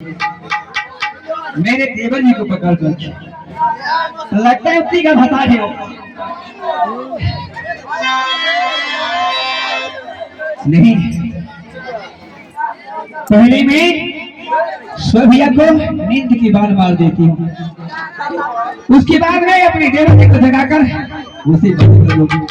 मेरे देवर जी को पकड़ कर लगता है उसी का बता दो। नहीं, पहले मैं सोभिया को नींद की बात मार देती हूँ, उसके बाद मैं अपने देवर जी को जगाकर उसे बंद कर लूंगी।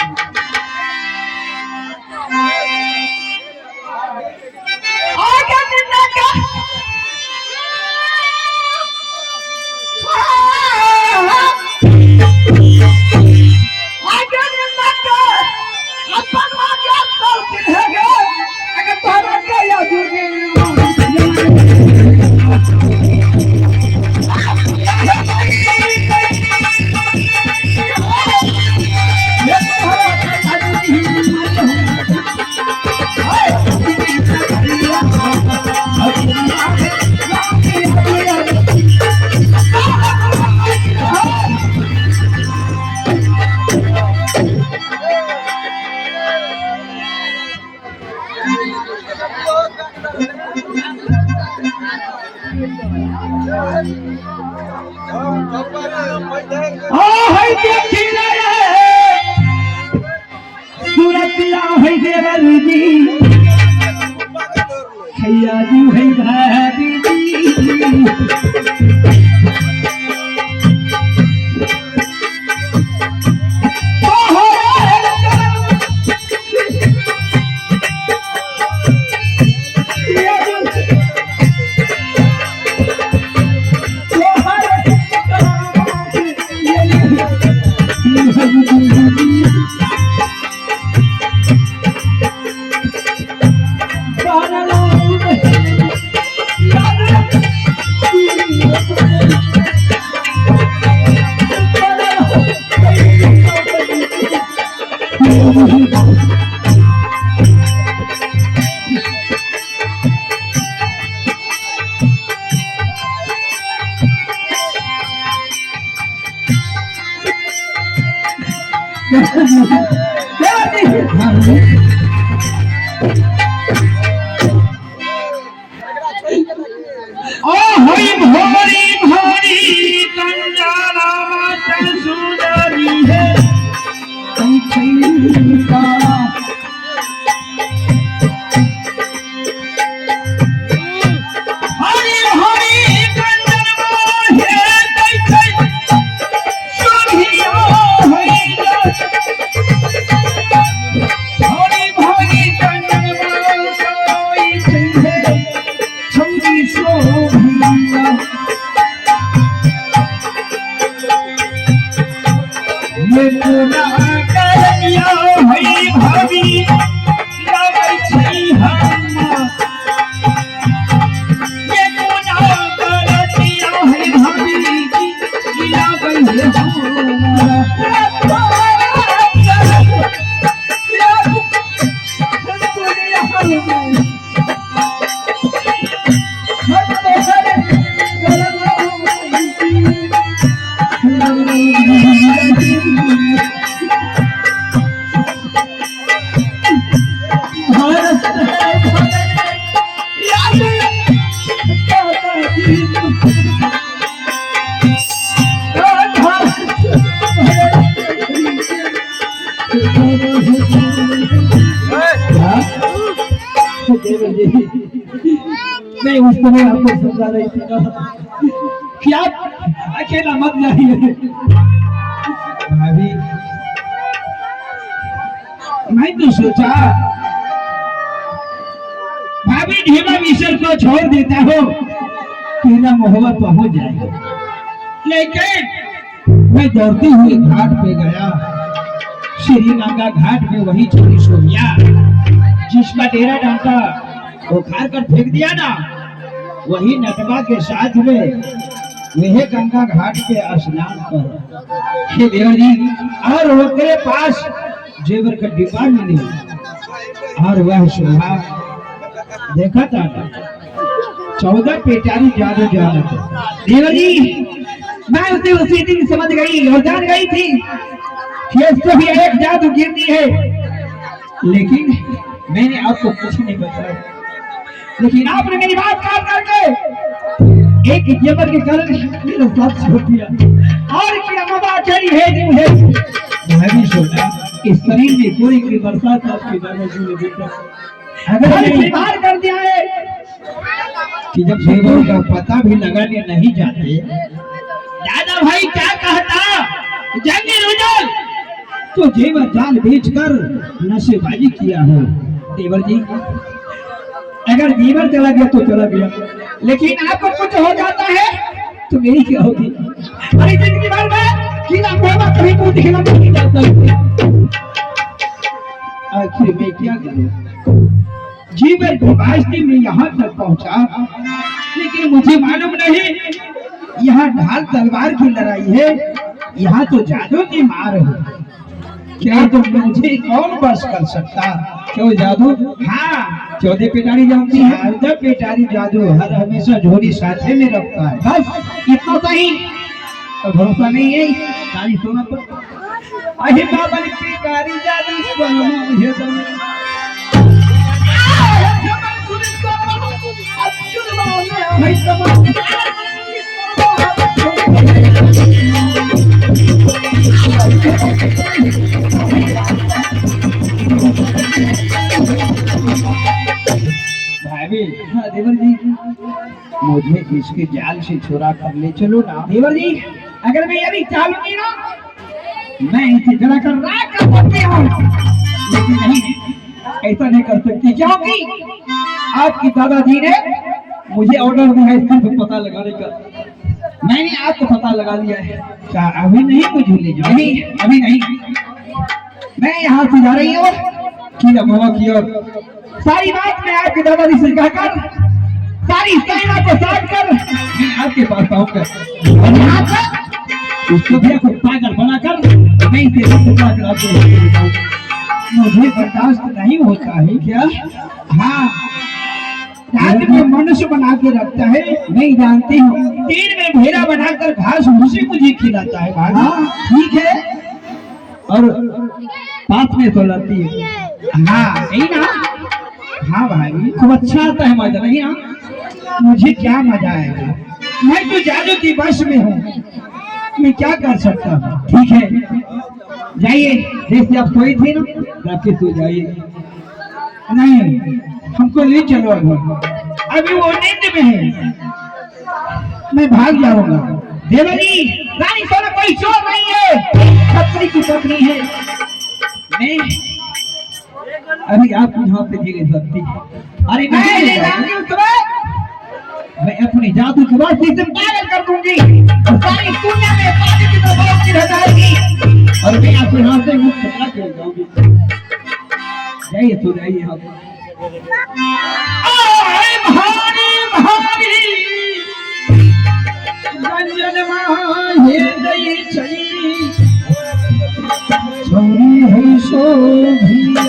सूरतिया है देवर जी, खैया जी है भाभी मैं उस समय आपको समझा रही थी ना कि आप अकेला मत जाइए। भाभी, मैं तो सोचा भाभी ढेबा मिशर को छोड़ देता हो कि ना मोहब्बत पहुंच जाएगा, लेकिन मैं दौड़ते हुए घाट पे गया, श्री गंगा घाट में वही छोरी सोभिया जिसका डेरा डांटा वो खार कर फेंक दिया ना, वही नटवा के साथ में वह गंगा घाट के स्नान पर देवर जी, और उसके पास जेवर का डिब्बा मिली और वह शोभा देखा था 14 पेटारी जादू जाना था। देवर जी, मैं उसे उसी दिन समझ गई और जान गई थी कि इसको भी एक जादू गिरती है, लेकिन मैंने आपको कुछ नहीं बताया, लेकिन आपने मेरी बात काट करके एक जेवर के कारण मेरा साथ छोड़ दिया और क्या ममा चली है मुझे भाभी सोना इस शरीर में कोई की बरसात आपकी दादाजी ने देखा अगर स्वीकार कर दिया है कि जब जेवर का पता भी लगाने नहीं जाते दादा भाई क्या कहता जंगी रुजल तो जेवर जाल बेचकर नशेबाजी किया है देवर जी अगर जीवन चला गया तो चला गया लेकिन आपको कुछ हो जाता है तो मेरी क्या होगी अरे जिंदगी भर में कीड़ा बाबा कहीं को दिखना नहीं जाता आखिर मैं क्या करूं जीवन की वास्ते में यहाँ तक पहुंचा लेकिन मुझे मालूम नहीं यहाँ ढाल तलवार की लड़ाई है यहाँ तो जादू की मार है क्या तो मुझे कौन बस कर सकता क्यों जादू हाँ 14 पेटारी जानती है 14 पेटारी जादू हर हमेशा झोली साथे में रखता है बस इतना सही तो भरोसा नहीं है सारी सोना पर अहे बाबा ने पेटारी जादू मुझे देवर जी मुझे इसके जाल से छुड़ा कर ले चलो ना देवर जी अगर मैं अभी चालूंगी ना मैं इसे जला कर राख कर सकती हूँ लेकिन नहीं ऐसा नहीं कर सकती क्योंकि आपकी दादाजी ने मुझे ऑर्डर दिया है सिर्फ पता लगाने का मैंने आपको पता लगा लिया है क्या अभी नहीं मुझे ले जाओ नहीं अभी नहीं मैं यहाँ से जा रही हूँ की बाबा की ओर सारी बात मैं आपके दादाजी से कहकर सारी सेना को साथ कर मैं आपके पास आऊंगा और यहाँ पर उसको भी आपको पागल बनाकर मैं इसे टुकड़ा कर आपको मुझे बर्दाश्त नहीं होता है क्या हाँ रात में मनुष्य बना के रखता है नहीं जानती हूँ दिन में भेड़ा बनाकर घास भूसी मुझे खिलाता है भाई ठीक है और पास में तो लाती है हाँ नहीं ना हाँ भाई खूब अच्छा आता है मजा नहीं हाँ मुझे क्या मजा आएगा मैं तो जादू की वश में हूँ मैं क्या कर सकता हूँ ठीक है जाइए जैसे आप सोई थी ना आपके सो जाइए नहीं हमको ले चलो अभी वो नींद में है मैं भाग जाऊंगा देवरी रानी सोना कोई चोर नहीं है छतरी की पत्नी है मैं अभी आप यहाँ पे जी नहीं सकती अरे मैं अपनी जादू की वास्ते से पागल कर दूंगी सारी दुनिया में पानी की बर्बाद की रह जाएगी और मैं आपके हाथ से मुक्त करा के जाऊंगी जाइए तो जाइए आप भारी भारी रंजन माहे दई चली छोरी है शोभिया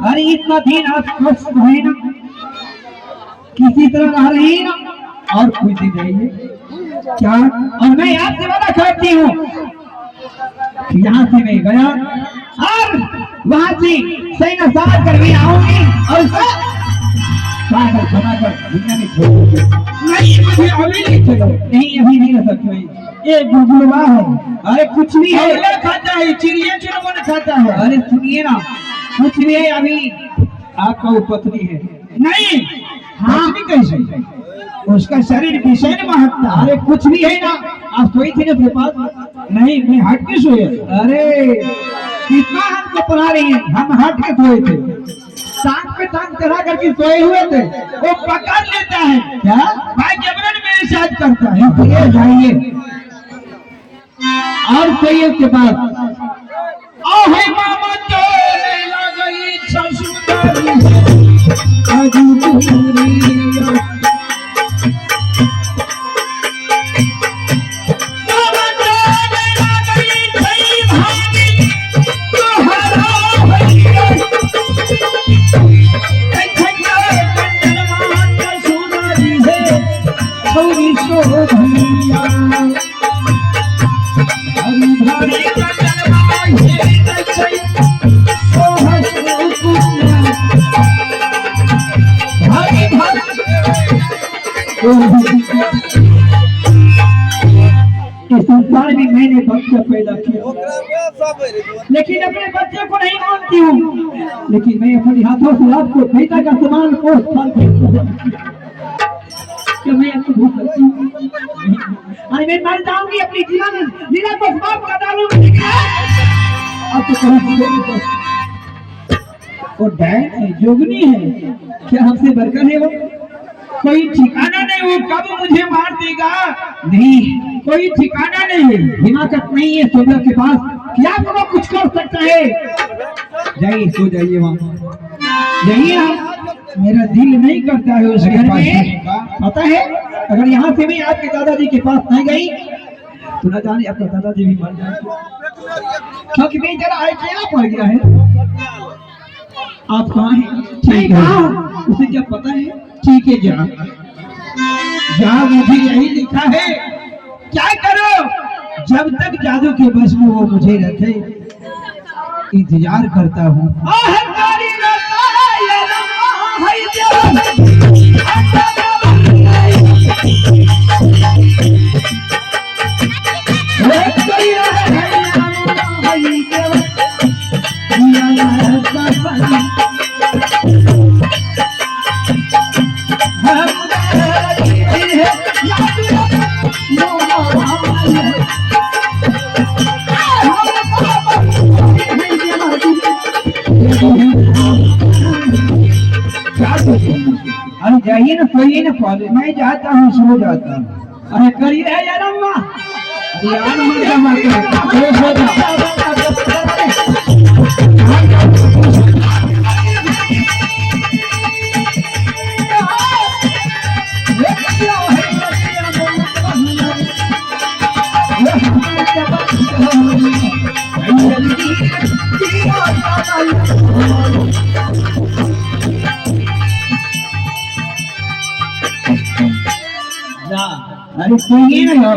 अरे इतना दिन आप खुश है ना किसी तरह रह रही है ना और खुश ही रहिए क्या और मैं आपसे वादा करती हूँ यहाँ से मैं गया और वहां से सेना साथ कर भी आऊंगी और पागल बनाकर दुनिया में छोड़ दूंगी नहीं मुझे अभी नहीं चलो नहीं अभी नहीं रह सकते ये गुगलवा है अरे कुछ नहीं है खाता है चिड़िया चुनमुन खाता है अरे सुनिए ना कुछ भी है अभी आपका वो पत्नी है नहीं हाँ कैसे उसका शरीर भीषण महत्ता अरे कुछ भी है ना आप सोई थी ना पास नहीं मैं हट के सोए अरे कितना हमको पढ़ा रही है हम हट के सोए थे टांग पे टांग चढ़ा करके सोए हुए थे वो पकड़ लेता है क्या भाई जबरन मेरे साथ करता है ये जाइए और सोइए के बाद आहे मामा चोले लगई ससुरारी आजू दूरिया मामा चोले लगई थई भागी तोहरा भैया कंचन मात सुनारी है छोरी सोधिया हरी भरी इस संसार में मैंने बच्चा पैदा किया लेकिन अपने बच्चे को नहीं मानती हूँ लेकिन मैं अपने हाथों से आपको पिता का समान पोष पाल क्या मैं आपको भूख लगती हूँ अरे मैं मर जाऊंगी अपनी जीवन लीला को समाप्त कर डालूंगी अब तो कहीं और डैन है जोगनी है क्या हमसे बढ़कर है वो कोई ठिकाना नहीं वो कब मुझे मार देगा नहीं कोई ठिकाना नहीं है हिमाकत नहीं है सोजा के पास क्या वो कुछ कर सकता है जाइए सो जाइए वहाँ जाइए मेरा दिल नहीं करता है उस घर में पता है अगर यहाँ से मैं आपके दादाजी के पास नहीं गई तो न जाने आपका दादाजी भी मर जाए क्योंकि मैं जरा अकेला पड़ गया है आप कहाँ हैं ठीक है उसे क्या पता है ठीक है जहाँ मुझे यही लिखा है क्या करो जब तक जादू के बस में वो मुझे रखे इंतजार करता हूँ अरे जाइए ना सोइए ना पौधे मैं जाता हूँ सो जाता हूँ अरे करी रहे यार अम्मा यार अरे सुनिए ना